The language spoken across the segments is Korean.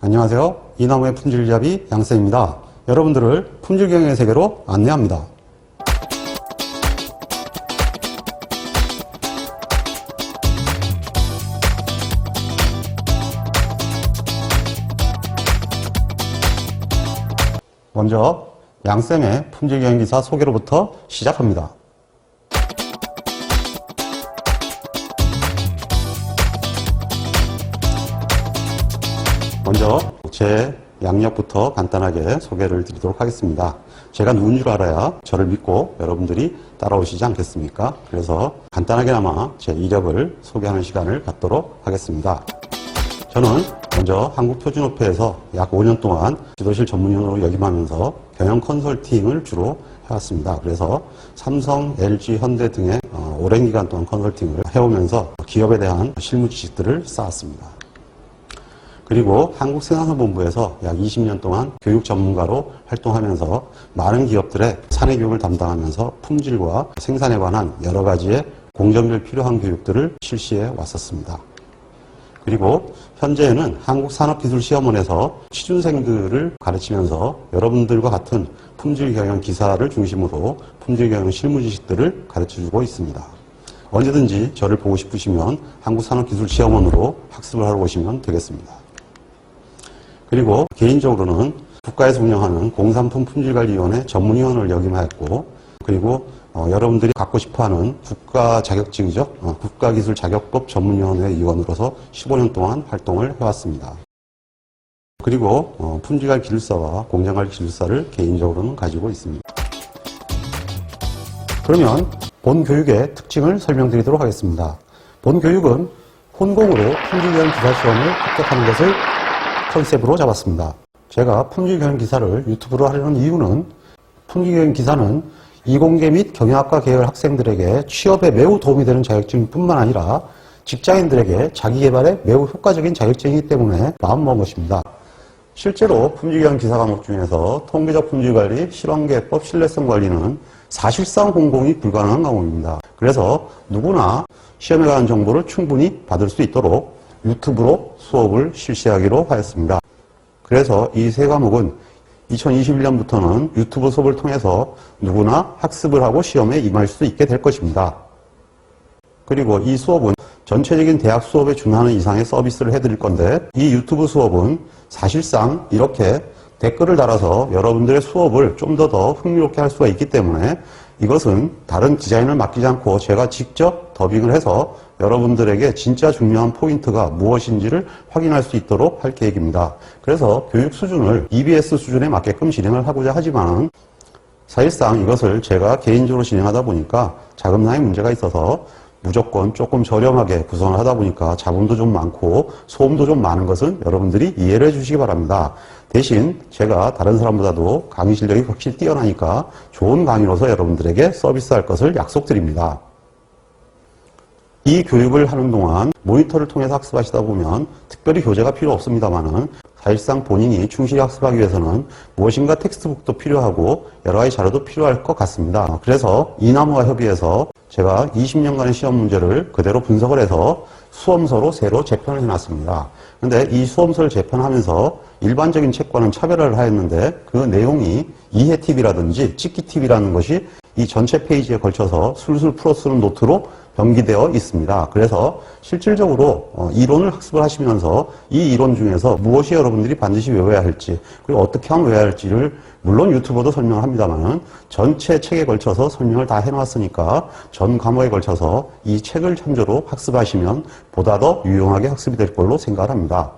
안녕하세요. 이나무의 품질잡이 양쌤입니다. 여러분들을 품질경영의 세계로 안내합니다. 먼저 양쌤의 품질경영기사 소개로부터 시작합니다. 먼저 제 양력부터 간단하게 소개를 드리도록 하겠습니다. 제가 누군 줄 알아야 저를 믿고 여러분들이 따라오시지 않겠습니까? 그래서 간단하게나마 제 이력을 소개하는 시간을 갖도록 하겠습니다. 저는 먼저 한국표준협회에서 약 5년 동안 지도실 전문위원으로 역임하면서 경영 컨설팅을 주로 해왔습니다. 그래서 삼성, LG, 현대 등의 오랜 기간 동안 컨설팅을 해오면서 기업에 대한 실무 지식들을 쌓았습니다. 그리고 한국생산본부에서 약 20년 동안 교육 전문가로 활동하면서 많은 기업들의 사내 교육을 담당하면서 품질과 생산에 관한 여러 가지의 공정률 필요한 교육들을 실시해 왔었습니다. 그리고 현재는 한국산업기술시험원에서 취준생들을 가르치면서 여러분들과 같은 품질경영 기사를 중심으로 품질경영 실무 지식들을 가르쳐주고 있습니다. 언제든지 저를 보고 싶으시면 한국산업기술시험원으로 학습을 하러 오시면 되겠습니다. 그리고 개인적으로는 국가에서 운영하는 공산품 품질관리위원회 전문위원을 역임하였고, 그리고 여러분들이 갖고 싶어하는 국가 자격증이죠. 국가기술자격법 전문위원회 위원으로서 15년 동안 활동을 해왔습니다. 그리고 품질관리 기술사와 공정관리 기술사를 개인적으로는 가지고 있습니다. 그러면 본 교육의 특징을 설명드리도록 하겠습니다. 본 교육은 혼공으로 품질경영 기사 시험을 합격하는 것을 컨셉으로 잡았습니다. 제가 품질경영 기사를 유튜브로 하려는 이유는 품질경영 기사는 이공계 및 경영학과 계열 학생들에게 취업에 매우 도움이 되는 자격증뿐만 아니라 직장인들에게 자기개발에 매우 효과적인 자격증이기 때문에 마음먹은 것입니다. 실제로 품질경영 기사 과목 중에서 통계적 품질관리, 실환계법, 신뢰성 관리는 사실상 공공이 불가능한 과목입니다. 그래서 누구나 시험에 관한 정보를 충분히 받을 수 있도록 유튜브로 수업을 실시하기로 하였습니다. 그래서 이 세 과목은 2021년부터는 유튜브 수업을 통해서 누구나 학습을 하고 시험에 임할 수 있게 될 것입니다. 그리고 이 수업은 전체적인 대학 수업에 준하는 이상의 서비스를 해드릴 건데, 이 유튜브 수업은 사실상 이렇게 댓글을 달아서 여러분들의 수업을 좀 더 흥미롭게 할 수가 있기 때문에 이것은 다른 디자인을 맡기지 않고 제가 직접 더빙을 해서 여러분들에게 진짜 중요한 포인트가 무엇인지를 확인할 수 있도록 할 계획입니다. 그래서 교육 수준을 EBS 수준에 맞게끔 진행을 하고자 하지만 사실상 이것을 제가 개인적으로 진행하다 보니까 자금난의 문제가 있어서 무조건 조금 저렴하게 구성을 하다 보니까 자본도 좀 많고 소음도 좀 많은 것은 여러분들이 이해를 해주시기 바랍니다. 대신 제가 다른 사람보다도 강의 실력이 확실히 뛰어나니까 좋은 강의로서 여러분들에게 서비스할 것을 약속드립니다. 이 교육을 하는 동안 모니터를 통해서 학습하시다 보면 특별히 교재가 필요 없습니다만은 사실상 본인이 충실히 학습하기 위해서는 무엇인가 텍스트북도 필요하고 여러 가지 자료도 필요할 것 같습니다. 그래서 이나무와 협의해서 제가 20년간의 시험 문제를 그대로 분석을 해서 수험서로 새로 재편을 해놨습니다. 근데 이 수험서를 재편하면서 일반적인 책과는 차별화를 하였는데 그 내용이 이해 팁이라든지 찍기 팁이라는 것이 이 전체 페이지에 걸쳐서 술술 풀어쓰는 노트로 병기되어 있습니다. 그래서 실질적으로 이론을 학습을 하시면서 이 이론 중에서 무엇이 여러분들이 반드시 외워야 할지, 그리고 어떻게 하면 외워야 할지를 물론 유튜버도 설명을 합니다만 전체 책에 걸쳐서 설명을 다 해놨으니까 전 과목에 걸쳐서 이 책을 참조로 학습하시면 보다 더 유용하게 학습이 될 걸로 생각을 합니다.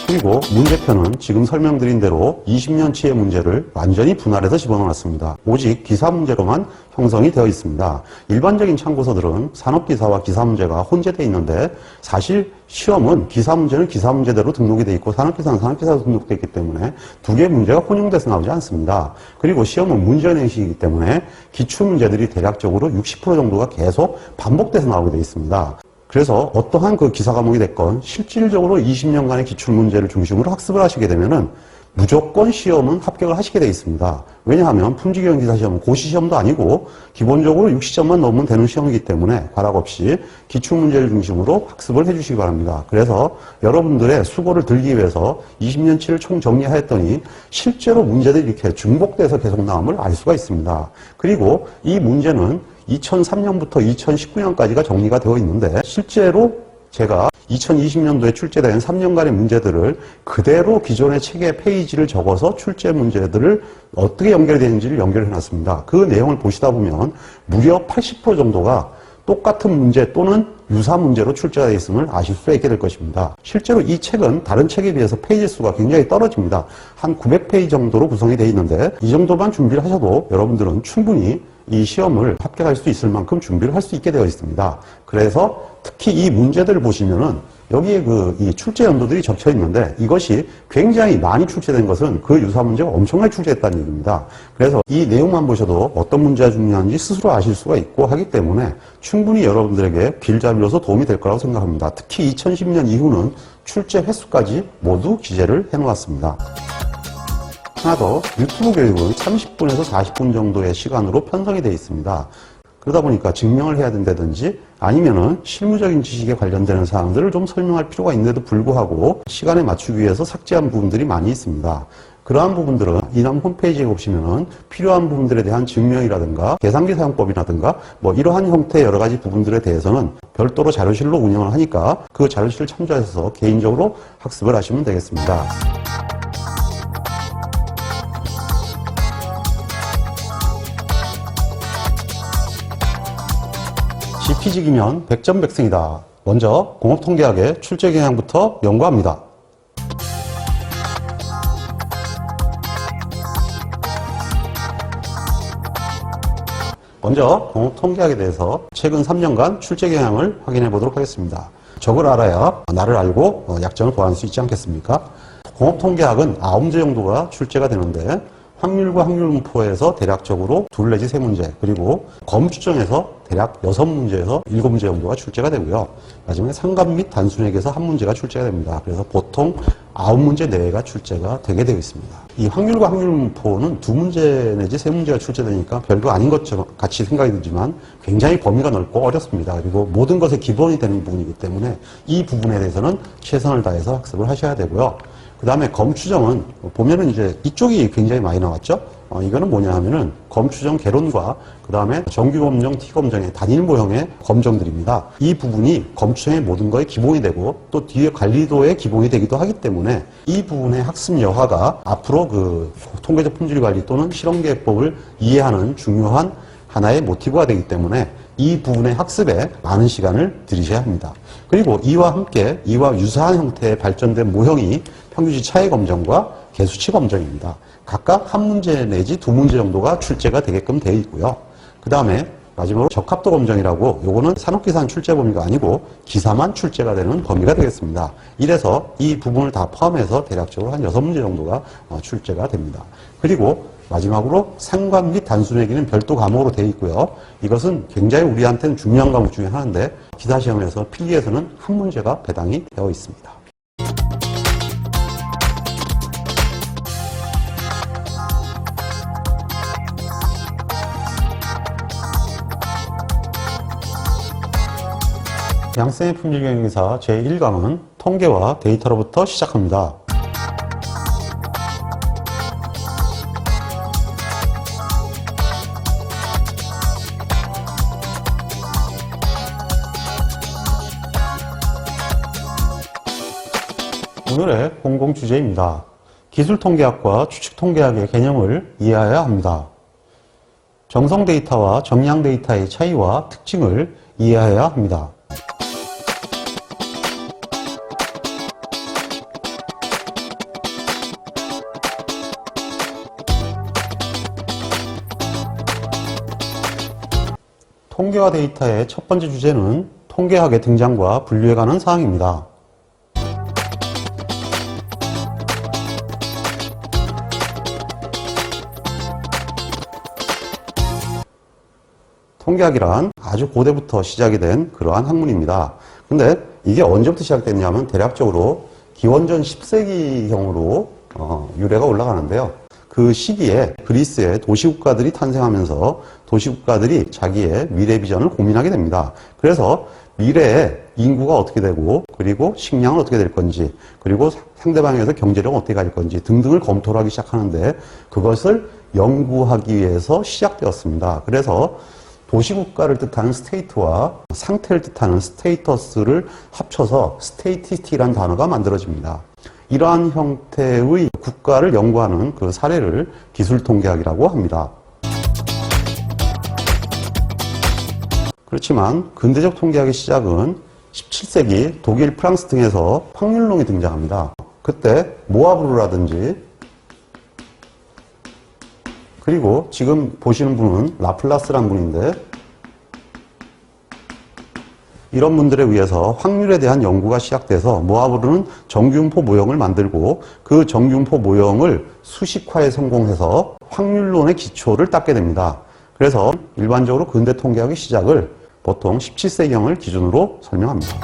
그리고 문제편은 지금 설명드린 대로 20년치의 문제를 완전히 분할해서 집어넣었습니다. 오직 기사 문제로만 형성이 되어 있습니다. 일반적인 참고서들은 산업기사와 기사 문제가 혼재되어 있는데 사실 시험은 기사 문제는 기사 문제대로 등록이 되어 있고 산업기사는 산업기사로 등록되어 있기 때문에 두 개의 문제가 혼용돼서 나오지 않습니다. 그리고 시험은 문제형 형식이기 때문에 기출문제들이 대략적으로 60% 정도가 계속 반복돼서 나오게 되어 있습니다. 그래서 어떠한 그 기사 과목이 됐건 실질적으로 20년간의 기출문제를 중심으로 학습을 하시게 되면은 무조건 시험은 합격을 하시게 되어 있습니다. 왜냐하면 품질교환기사 시험은 고시시험도 아니고 기본적으로 60점만 넘으면 되는 시험이기 때문에 과락 없이 기출문제를 중심으로 학습을 해주시기 바랍니다. 그래서 여러분들의 수고를 들기 위해서 20년치를 총정리하였더니 실제로 문제들이 이렇게 중복돼서 계속 나옴을 알 수가 있습니다. 그리고 이 문제는 2003년부터 2019년까지가 정리가 되어 있는데 실제로 제가 2020년도에 출제된 3년간의 문제들을 그대로 기존의 책의 페이지를 적어서 출제 문제들을 어떻게 연결이 되는지를 연결해 놨습니다. 그 내용을 보시다 보면 무려 80% 정도가 똑같은 문제 또는 유사 문제로 출제가 되어 있음을 아실 수 있게 될 것입니다. 실제로 이 책은 다른 책에 비해서 페이지 수가 굉장히 떨어집니다. 한 900페이지 정도로 구성이 되어 있는데 이 정도만 준비를 하셔도 여러분들은 충분히 이 시험을 합격할 수 있을 만큼 준비를 할 수 있게 되어 있습니다. 그래서 특히 이 문제들을 보시면은 여기에 이 출제 연도들이 적혀 있는데 이것이 굉장히 많이 출제된 것은 그 유사 문제가 엄청나게 출제했다는 얘기입니다. 그래서 이 내용만 보셔도 어떤 문제가 중요한지 스스로 아실 수가 있고 하기 때문에 충분히 여러분들에게 길잡이로서 도움이 될 거라고 생각합니다. 특히 2010년 이후는 출제 횟수까지 모두 기재를 해놓았습니다. 하나 더, 유튜브 교육은 30분에서 40분 정도의 시간으로 편성이 되어 있습니다. 그러다 보니까 증명을 해야 된다든지 아니면은 실무적인 지식에 관련되는 사항들을 좀 설명할 필요가 있는데도 불구하고 시간에 맞추기 위해서 삭제한 부분들이 많이 있습니다. 그러한 부분들은 이남 홈페이지에 보시면은 필요한 부분들에 대한 증명이라든가 계산기 사용법이라든가 뭐 이러한 형태의 여러 가지 부분들에 대해서는 별도로 자료실로 운영을 하니까 그 자료실을 참조하셔서 개인적으로 학습을 하시면 되겠습니다. GP직이면 100점 백승이다. 먼저 공업통계학의 출제 경향부터 연구합니다. 먼저 공업통계학에 대해서 최근 3년간 출제 경향을 확인해 보도록 하겠습니다. 적을 알아야 나를 알고 약점을 보완할 수 있지 않겠습니까? 공업통계학은 9문제 정도가 출제가 되는데 확률과 확률분포에서 대략적으로 2 내지 3문제, 그리고 검추정에서 대략 6문제에서 7문제 정도가 출제가 되고요. 마지막에 상관 및 단순액에서 1문제가 출제가 됩니다. 그래서 보통 9문제 내외가 출제가 되게 되어 있습니다. 이 확률과 확률분포는 2문제 내지 3문제가 출제되니까 별거 아닌 것처럼 같이 생각이 들지만 굉장히 범위가 넓고 어렵습니다. 그리고 모든 것의 기본이 되는 부분이기 때문에 이 부분에 대해서는 최선을 다해서 학습을 하셔야 되고요. 그 다음에 검추정은 보면은 이제 이쪽이 굉장히 많이 나왔죠. 이거는 뭐냐 하면은 검추정 개론과 그 다음에 정규검정, T검정의 단일 모형의 검정들입니다. 이 부분이 검추정의 모든 거의 기본이 되고 또 뒤에 관리도의 기본이 되기도 하기 때문에 이 부분의 학습 여하가 앞으로 그 통계적 품질 관리 또는 실험계획법을 이해하는 중요한 하나의 모티브가 되기 때문에 이 부분의 학습에 많은 시간을 들이셔야 합니다. 그리고 이와 함께 이와 유사한 형태의 발전된 모형이 평균치 차이 검정과 개수치 검정입니다. 각각 1문제 내지 2문제 정도가 출제가 되게끔 되어 있고요. 그 다음에 마지막으로 적합도 검정이라고 요거는 산업기사는 출제 범위가 아니고 기사만 출제가 되는 범위가 되겠습니다. 이래서 이 부분을 다 포함해서 대략적으로 한 6문제 정도가 출제가 됩니다. 그리고 마지막으로 상관 및 단순회계는 별도 과목으로 되어 있고요. 이것은 굉장히 우리한테는 중요한 과목 중에 하나인데 기사시험에서 필기에서는 1문제가 배당이 되어 있습니다. 양쌤의 품질경영기사 제1강은 통계와 데이터로부터 시작합니다. 오늘의 공공 주제입니다. 기술통계학과 추측통계학의 개념을 이해해야 합니다. 정성 데이터와 정량 데이터의 차이와 특징을 이해해야 합니다. 통계와 데이터의 첫 번째 주제는 통계학의 등장과 분류에 관한 사항입니다. 통계학이란 아주 고대부터 시작이 된 그러한 학문입니다. 근데 이게 언제부터 시작됐냐면 대략적으로 기원전 10세기경으로 유래가 올라가는데요. 그 시기에 그리스의 도시국가들이 탄생하면서 도시국가들이 자기의 미래 비전을 고민하게 됩니다. 그래서 미래에 인구가 어떻게 되고, 그리고 식량은 어떻게 될 건지, 그리고 상대방에서 경제력은 어떻게 갈 건지 등등을 검토를 하기 시작하는데, 그것을 연구하기 위해서 시작되었습니다. 그래서 도시국가를 뜻하는 스테이트와 상태를 뜻하는 스테이터스를 합쳐서 스테이티스티라는 단어가 만들어집니다. 이러한 형태의 국가를 연구하는 그 사례를 기술통계학이라고 합니다. 그렇지만 근대적 통계학의 시작은 17세기 독일, 프랑스 등에서 확률론이 등장합니다. 그때 모아브루라든지, 그리고 지금 보시는 분은 라플라스라는 분인데, 이런 분들에 의해서 확률에 대한 연구가 시작돼서 모아브루는 정규분포 모형을 만들고 그 정규분포 모형을 수식화에 성공해서 확률론의 기초를 닦게 됩니다. 그래서 일반적으로 근대 통계학의 시작을 보통 17세기형을 기준으로 설명합니다.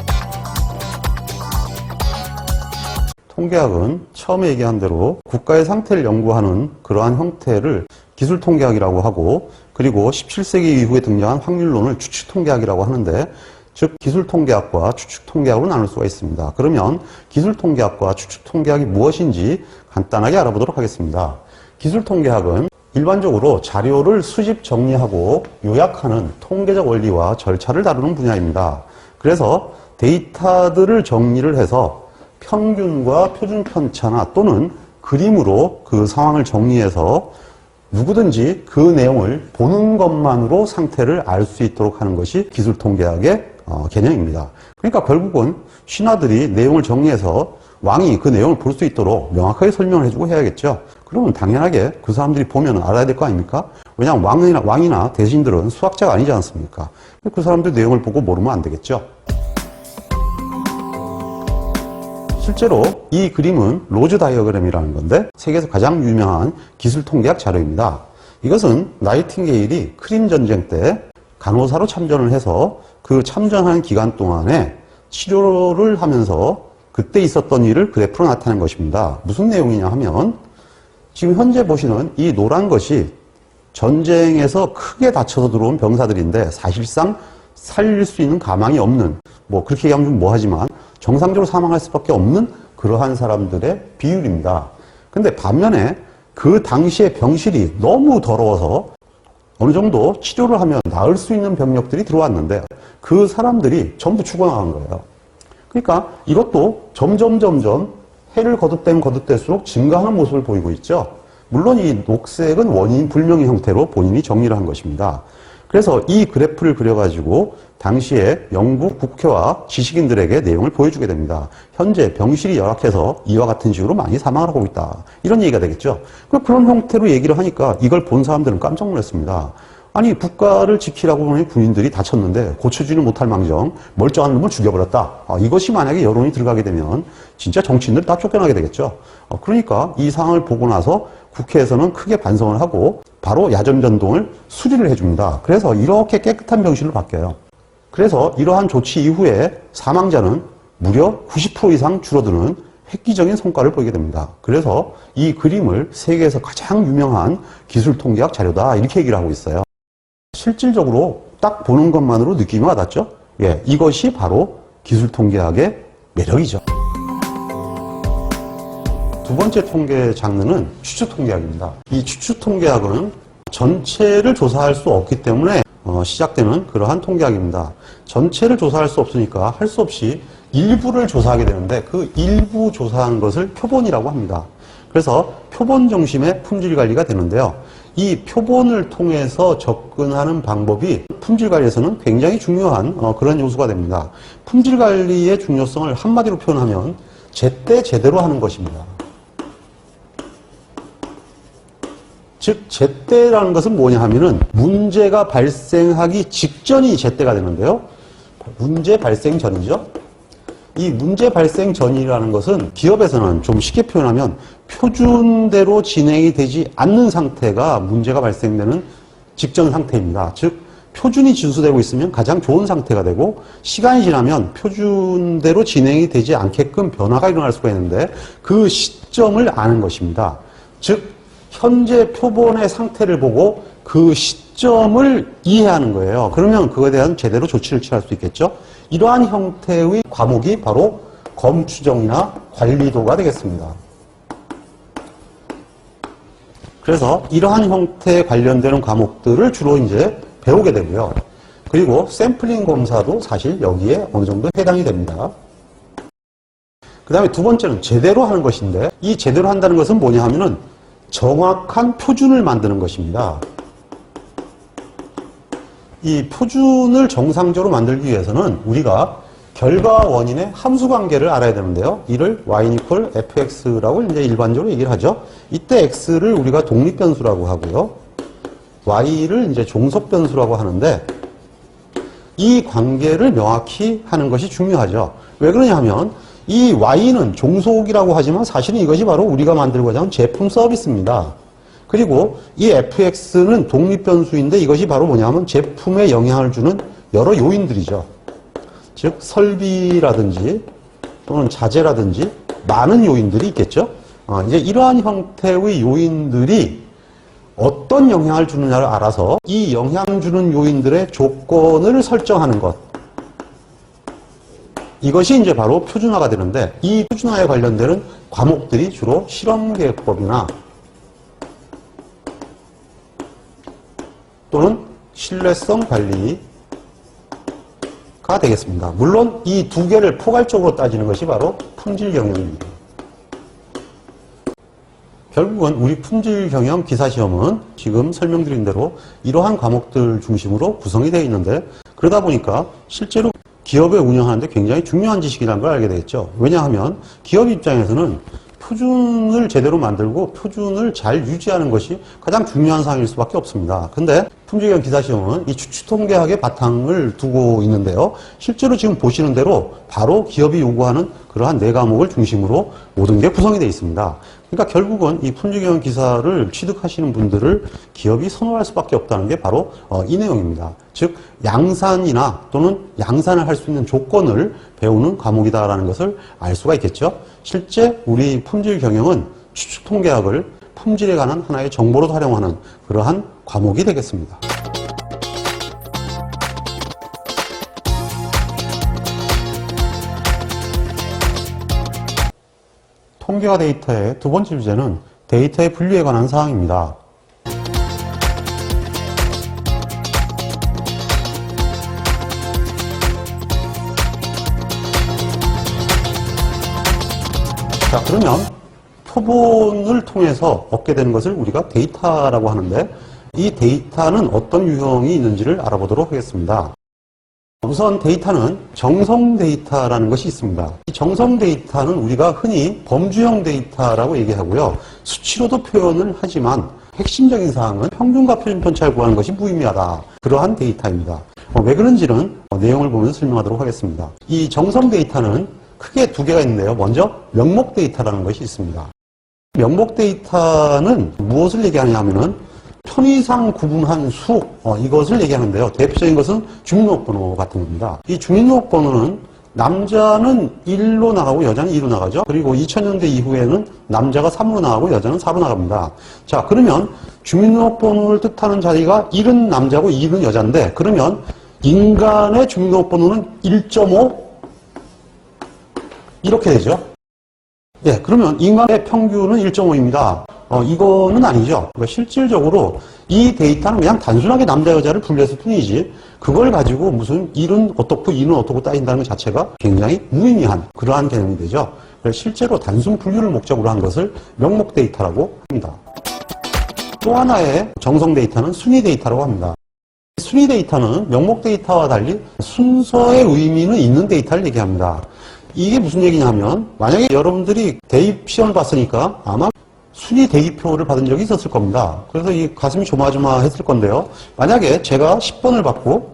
통계학은 처음에 얘기한 대로 국가의 상태를 연구하는 그러한 형태를 기술통계학이라고 하고, 그리고 17세기 이후에 등장한 확률론을 추측통계학이라고 하는데, 즉 기술통계학과 추측통계학으로 나눌 수가 있습니다. 그러면 기술통계학과 추측통계학이 무엇인지 간단하게 알아보도록 하겠습니다. 기술통계학은 일반적으로 자료를 수집 정리하고 요약하는 통계적 원리와 절차를 다루는 분야입니다. 그래서 데이터들을 정리를 해서 평균과 표준 편차나 또는 그림으로 그 상황을 정리해서 누구든지 그 내용을 보는 것만으로 상태를 알 수 있도록 하는 것이 기술통계학의 개념입니다. 그러니까 결국은 신하들이 내용을 정리해서 왕이 그 내용을 볼 수 있도록 명확하게 설명을 해주고 해야겠죠. 그러면 당연하게 그 사람들이 보면 알아야 될 거 아닙니까? 왜냐하면 왕이나 대신들은 수학자가 아니지 않습니까? 그 사람들 내용을 보고 모르면 안 되겠죠. 실제로 이 그림은 로즈 다이어그램이라는 건데 세계에서 가장 유명한 기술통계학 자료입니다. 이것은 나이팅게일이 크림 전쟁 때 간호사로 참전을 해서 그 참전하는 기간 동안에 치료를 하면서 그때 있었던 일을 그래프로 나타낸 것입니다. 무슨 내용이냐 하면 지금 현재 보시는 이 노란 것이 전쟁에서 크게 다쳐서 들어온 병사들인데 사실상 살릴 수 있는 가망이 없는, 뭐 그렇게 얘기하면 좀 뭐하지만 정상적으로 사망할 수밖에 없는 그러한 사람들의 비율입니다. 근데 반면에 그 당시의 병실이 너무 더러워서 어느 정도 치료를 하면 나을 수 있는 병력들이 들어왔는데 그 사람들이 전부 죽어나간 거예요. 그러니까 이것도 점점 해를 거듭되면 거듭될수록 증가하는 모습을 보이고 있죠. 물론 이 녹색은 원인 불명의 형태로 본인이 정리를 한 것입니다. 그래서 이 그래프를 그려가지고 당시에 영국 국회와 지식인들에게 내용을 보여주게 됩니다. 현재 병실이 열악해서 이와 같은 식으로 많이 사망을 하고 있다. 이런 얘기가 되겠죠. 그런 형태로 얘기를 하니까 이걸 본 사람들은 깜짝 놀랐습니다. 아니 국가를 지키라고 하는 군인들이 다쳤는데 고쳐주지는 못할 망정 멀쩡한 놈을 죽여버렸다. 이것이 만약에 여론이 들어가게 되면 진짜 정치인들 다 쫓겨나게 되겠죠. 그러니까 이 상황을 보고 나서 국회에서는 크게 반성을 하고 바로 야전전동을 수리를 해줍니다. 그래서 이렇게 깨끗한 병실로 바뀌어요. 그래서 이러한 조치 이후에 사망자는 무려 90% 이상 줄어드는 획기적인 성과를 보이게 됩니다. 그래서 이 그림을 세계에서 가장 유명한 기술통계학 자료다 이렇게 얘기를 하고 있어요. 실질적으로 딱 보는 것만으로 느낌이 와닿죠? 예, 이것이 바로 기술통계학의 매력이죠. 두 번째 통계 장르는 추측통계학입니다. 이 추측통계학은 전체를 조사할 수 없기 때문에 시작되는 그러한 통계학입니다. 전체를 조사할 수 없으니까 할 수 없이 일부를 조사하게 되는데 그 일부 조사한 것을 표본이라고 합니다. 그래서 표본 중심의 품질 관리가 되는데요. 이 표본을 통해서 접근하는 방법이 품질 관리에서는 굉장히 중요한 그런 요소가 됩니다. 품질 관리의 중요성을 한마디로 표현하면 제때 제대로 하는 것입니다. 즉 제때라는 것은 뭐냐 하면은 문제가 발생하기 직전이 제때가 되는데요. 문제 발생 전이죠. 이 문제 발생 전이라는 것은 기업에서는 좀 쉽게 표현하면 표준대로 진행이 되지 않는 상태가 문제가 발생되는 직전 상태입니다. 즉 표준이 준수되고 있으면 가장 좋은 상태가 되고, 시간이 지나면 표준대로 진행이 되지 않게끔 변화가 일어날 수가 있는데, 그 시점을 아는 것입니다. 즉 현재 표본의 상태를 보고 그 시점을 이해하는 거예요. 그러면 그거에 대한 제대로 조치를 취할 수 있겠죠. 이러한 형태의 과목이 바로 검추정이나 관리도가 되겠습니다. 그래서 이러한 형태에 관련되는 과목들을 주로 이제 배우게 되고요. 그리고 샘플링 검사도 사실 여기에 어느 정도 해당이 됩니다. 그 다음에 두 번째는 제대로 하는 것인데, 이 제대로 한다는 것은 뭐냐 하면은 정확한 표준을 만드는 것입니다. 이 표준을 정상적으로 만들기 위해서는 우리가 결과 원인의 함수 관계를 알아야 되는데요. 이를 y equal fx라고 이제 일반적으로 얘기를 하죠. 이때 x를 우리가 독립 변수라고 하고요. y를 이제 종속 변수라고 하는데, 이 관계를 명확히 하는 것이 중요하죠. 왜 그러냐 하면 이 y는 종속이라고 하지만 사실은 이것이 바로 우리가 만들고자 하는 제품 서비스입니다. 그리고 이 fx는 독립 변수인데 이것이 바로 뭐냐면 제품에 영향을 주는 여러 요인들이죠. 즉 설비라든지 또는 자재라든지 많은 요인들이 있겠죠. 이제 이러한 형태의 요인들이 어떤 영향을 주느냐를 알아서 이 영향 주는 요인들의 조건을 설정하는 것, 이것이 이제 바로 표준화가 되는데, 이 표준화에 관련되는 과목들이 주로 실험계획법이나 또는 신뢰성 관리가 되겠습니다. 물론 이 두 개를 포괄적으로 따지는 것이 바로 품질 경영입니다. 결국은 우리 품질 경영 기사시험은 지금 설명드린 대로 이러한 과목들 중심으로 구성이 되어 있는데, 그러다 보니까 실제로 기업을 운영하는데 굉장히 중요한 지식이라는 걸 알게 되겠죠. 왜냐하면 기업 입장에서는 표준을 제대로 만들고 표준을 잘 유지하는 것이 가장 중요한 사항일 수밖에 없습니다. 근데 품질경영 기사시험은 이 추측통계학의 바탕을 두고 있는데요. 실제로 지금 보시는 대로 바로 기업이 요구하는 그러한 4과목을 중심으로 모든 게 구성이 되어 있습니다. 그러니까 결국은 이 품질경영 기사를 취득하시는 분들을 기업이 선호할 수밖에 없다는 게 바로 이 내용입니다. 즉 양산이나 또는 양산을 할 수 있는 조건을 배우는 과목이다라는 것을 알 수가 있겠죠. 실제 우리 품질경영은 추측통계학을 품질에 관한 하나의 정보로 활용하는 그러한 과목이 되겠습니다. 통계와 데이터의 두 번째 주제는 데이터의 분류에 관한 사항입니다. 자, 그러면 표본을 통해서 얻게 되는 것을 우리가 데이터라고 하는데, 이 데이터는 어떤 유형이 있는지를 알아보도록 하겠습니다. 우선 데이터는 정성 데이터라는 것이 있습니다. 이 정성 데이터는 우리가 흔히 범주형 데이터라고 얘기하고요. 수치로도 표현을 하지만 핵심적인 사항은 평균과 표준 편차를 구하는 것이 무의미하다. 그러한 데이터입니다. 왜 그런지는 내용을 보면서 설명하도록 하겠습니다. 이 정성 데이터는 크게 두 개가 있는데요. 먼저 명목 데이터라는 것이 있습니다. 명목 데이터는 무엇을 얘기하냐 하면은 편의상 구분한 수, 이것을 얘기하는데요. 대표적인 것은 주민등록번호 같은 겁니다. 이 주민등록번호는 남자는 1로 나가고 여자는 2로 나가죠. 그리고 2000년대 이후에는 남자가 3으로 나가고 여자는 4로 나갑니다. 자, 그러면 주민등록번호를 뜻하는 자리가 1은 남자고 2는 여자인데, 그러면 인간의 주민등록번호는 1.5 이렇게 되죠. 예, 그러면 인간의 평균은 1.5입니다. 이거는 아니죠. 그러니까 실질적으로 이 데이터는 그냥 단순하게 남자 여자를 분류했을 뿐이지, 그걸 가지고 무슨 1은 어떻고 2는 어떻고 따진다는 것 자체가 굉장히 무의미한 그러한 개념이 되죠. 그래서 실제로 단순 분류를 목적으로 한 것을 명목 데이터라고 합니다. 또 하나의 정성 데이터는 순위 데이터라고 합니다. 순위 데이터는 명목 데이터와 달리 순서의 의미는 있는 데이터를 얘기합니다. 이게 무슨 얘기냐 하면, 만약에 여러분들이 대입 시험을 봤으니까 아마 순위 대입표를 받은 적이 있었을 겁니다. 그래서 이 가슴이 조마조마했을 건데요. 만약에 제가 10번을 받고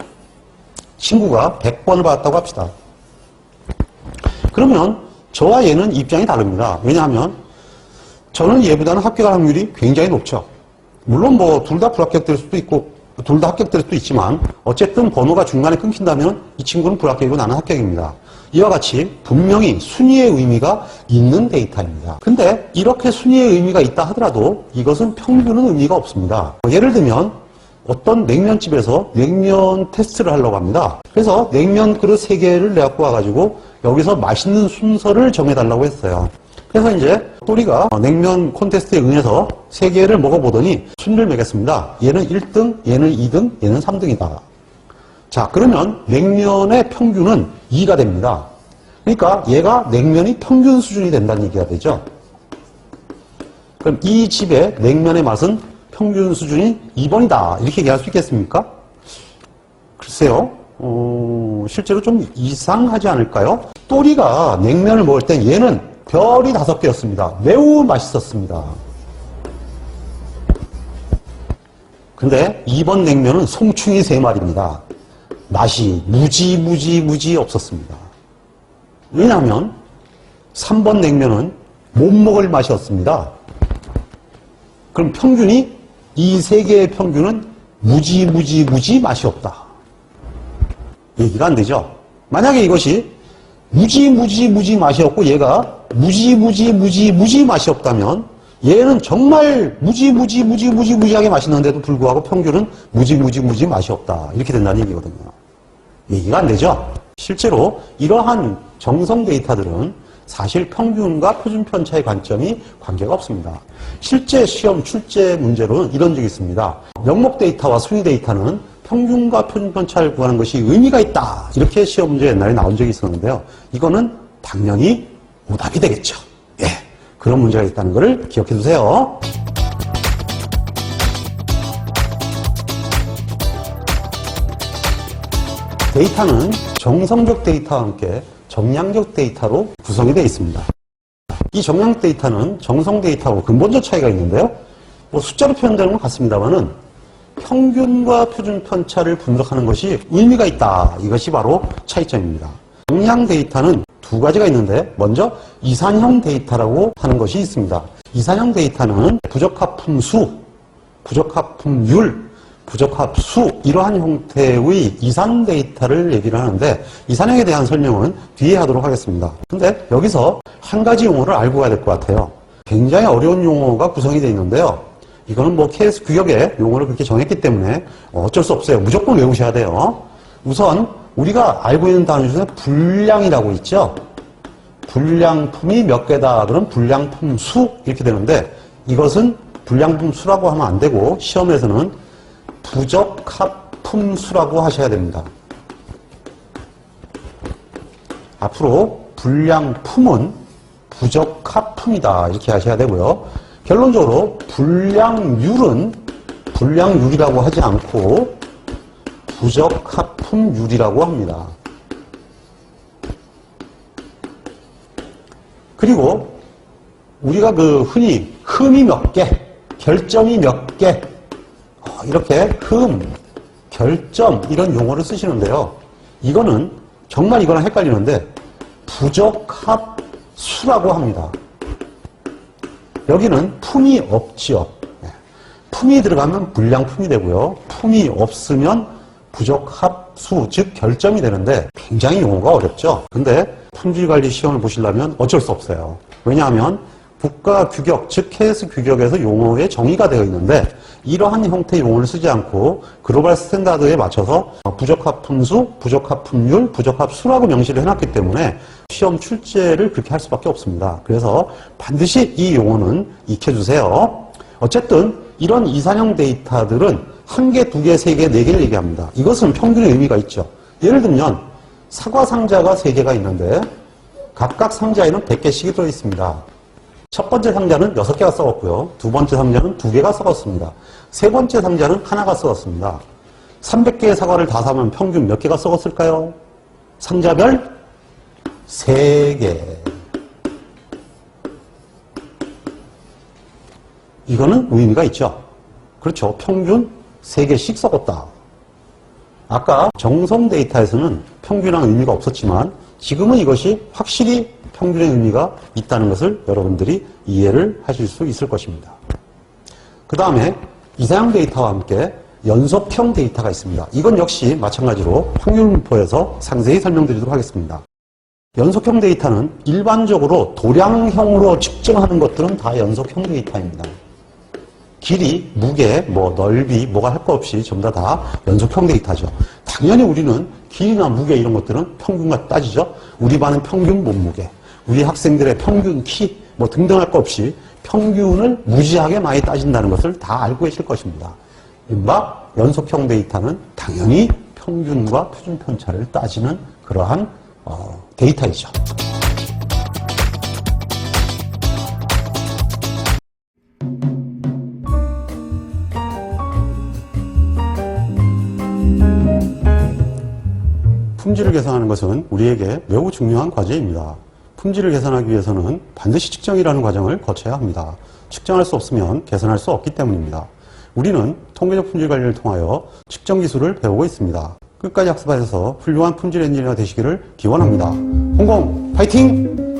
친구가 100번을 받았다고 합시다. 그러면 저와 얘는 입장이 다릅니다. 왜냐하면 저는 얘보다는 합격할 확률이 굉장히 높죠. 물론 뭐 둘 다 불합격될 수도 있고 둘 다 합격될 수도 있지만 어쨌든 번호가 중간에 끊긴다면 이 친구는 불합격이고 나는 합격입니다. 이와 같이 분명히 순위의 의미가 있는 데이터입니다. 근데 이렇게 순위의 의미가 있다 하더라도 이것은 평균은 의미가 없습니다. 예를 들면 어떤 냉면집에서 냉면 테스트를 하려고 합니다. 그래서 냉면 그릇 3개를 내갖고 와가지고 여기서 맛있는 순서를 정해달라고 했어요. 그래서 이제 또리가 냉면 콘테스트에 응해서 3개를 먹어보더니 순위를 매겼습니다. 얘는 1등, 얘는 2등, 얘는 3등이다. 자, 그러면 냉면의 평균은 2가 됩니다. 그러니까 얘가 냉면이 평균 수준이 된다는 얘기가 되죠. 그럼 이 집의 냉면의 맛은 평균 수준이 2번이다. 이렇게 얘기할 수 있겠습니까? 글쎄요. 실제로 좀 이상하지 않을까요? 또리가 냉면을 먹을 땐 얘는 별이 5개였습니다. 매우 맛있었습니다. 근데 2번 냉면은 송충이 3마리입니다. 맛이 무지 없었습니다. 왜냐하면 3번 냉면은 못 먹을 맛이었습니다. 그럼 평균이 이 3개의 평균은 무지 맛이 없다. 얘기가 안 되죠. 만약에 이것이 무지 맛이 없고 얘가 무지 맛이 없다면 얘는 정말 무지하게 맛있는데도 불구하고 평균은 무지 맛이 없다. 이렇게 된다는 얘기거든요. 얘기가 안 되죠. 실제로 이러한 정성 데이터들은 사실 평균과 표준 편차의 관점이 관계가 없습니다. 실제 시험 출제 문제로는 이런 적이 있습니다. 명목 데이터와 순위 데이터는 평균과 표준 편차를 구하는 것이 의미가 있다. 이렇게 시험 문제 옛날에 나온 적이 있었는데요. 이거는 당연히 오답이 되겠죠. 예, 그런 문제가 있다는 것을 기억해 두세요. 데이터는 정성적 데이터와 함께 정량적 데이터로 구성이 되어 있습니다. 이 정량 데이터는 정성 데이터하고 근본적 차이가 있는데요. 숫자로 표현되는 건 같습니다만은 평균과 표준 편차를 분석하는 것이 의미가 있다. 이것이 바로 차이점입니다. 정량 데이터는 2가지가 있는데 먼저 이산형 데이터라고 하는 것이 있습니다. 이산형 데이터는 부적합품수, 부적합품률, 부적합수 이러한 형태의 이산 데이터를 얘기를 하는데 이산형에 대한 설명은 뒤에 하도록 하겠습니다. 근데 여기서 한 가지 용어를 알고 가야 될 것 같아요. 굉장히 어려운 용어가 구성이 되어 있는데요. 이거는 KS 규격에 용어를 그렇게 정했기 때문에 어쩔 수 없어요. 무조건 외우셔야 돼요. 우선 우리가 알고 있는 단어 중에 분량이라고 있죠. 분량품이 몇 개다. 그럼 분량품 수 이렇게 되는데 이것은 분량품 수라고 하면 안 되고 시험에서는 부적합품 수라고 하셔야 됩니다. 앞으로 분량품은 부적합품이다. 이렇게 하셔야 되고요. 결론적으로 분량률은 분량률이라고 하지 않고 부적합품률이라고 합니다. 그리고 우리가 흔히 흠이 몇 개, 결점이 몇 개, 이렇게 흠, 결점 이런 용어를 쓰시는데요. 이거는 정말 이거랑 헷갈리는데 부적합수라고 합니다. 여기는 품이 없지요. 품이 들어가면 분량품이 되고요. 품이 없으면 부적합수, 즉 결점이 되는데 굉장히 용어가 어렵죠. 근데 품질관리 시험을 보시려면 어쩔 수 없어요. 왜냐하면 국가 규격, 즉 KS 규격에서 용어의 정의가 되어 있는데 이러한 형태의 용어를 쓰지 않고 글로벌 스탠다드에 맞춰서 부적합품수, 부적합품률, 부적합수라고 명시를 해놨기 때문에 시험 출제를 그렇게 할 수밖에 없습니다. 그래서 반드시 이 용어는 익혀주세요. 어쨌든 이런 이산형 데이터들은 1개, 2개, 3개, 4개를 얘기합니다. 이것은 평균의 의미가 있죠. 예를 들면 사과 상자가 3개가 있는데 각각 상자에는 100개씩이 들어있습니다. 첫 번째 상자는 6개가 썩었고요. 두 번째 상자는 2개가 썩었습니다. 세 번째 상자는 하나가 썩었습니다. 300개의 사과를 다 사면 평균 몇 개가 썩었을까요? 상자별 3개. 이거는 의미가 있죠. 그렇죠. 평균 3개씩 썩었다. 아까 정성 데이터에서는 평균한 의미가 없었지만 지금은 이것이 확실히 평균의 의미가 있다는 것을 여러분들이 이해를 하실 수 있을 것입니다. 그 다음에 이산형 데이터와 함께 연속형 데이터가 있습니다. 이건 역시 마찬가지로 확률분포에서 상세히 설명드리도록 하겠습니다. 연속형 데이터는 일반적으로 도량형으로 측정하는 것들은 다 연속형 데이터입니다. 길이, 무게, 넓이, 뭐가 할 거 없이 전부 다 연속형 데이터죠. 당연히 우리는 길이나 무게 이런 것들은 평균과 따지죠. 우리 반은 평균 몸무게, 우리 학생들의 평균 키, 등등 할 거 없이 평균을 무지하게 많이 따진다는 것을 다 알고 계실 것입니다. 이른바 연속형 데이터는 당연히 평균과 표준 편차를 따지는 그러한 데이터이죠. 품질을 계산하는 것은 우리에게 매우 중요한 과제입니다. 품질을 계산하기 위해서는 반드시 측정이라는 과정을 거쳐야 합니다. 측정할 수 없으면 계산할 수 없기 때문입니다. 우리는 통계적 품질 관리를 통하여 측정 기술을 배우고 있습니다. 끝까지 학습하셔서 훌륭한 품질 엔지니어가 되시기를 기원합니다. 홍공 파이팅!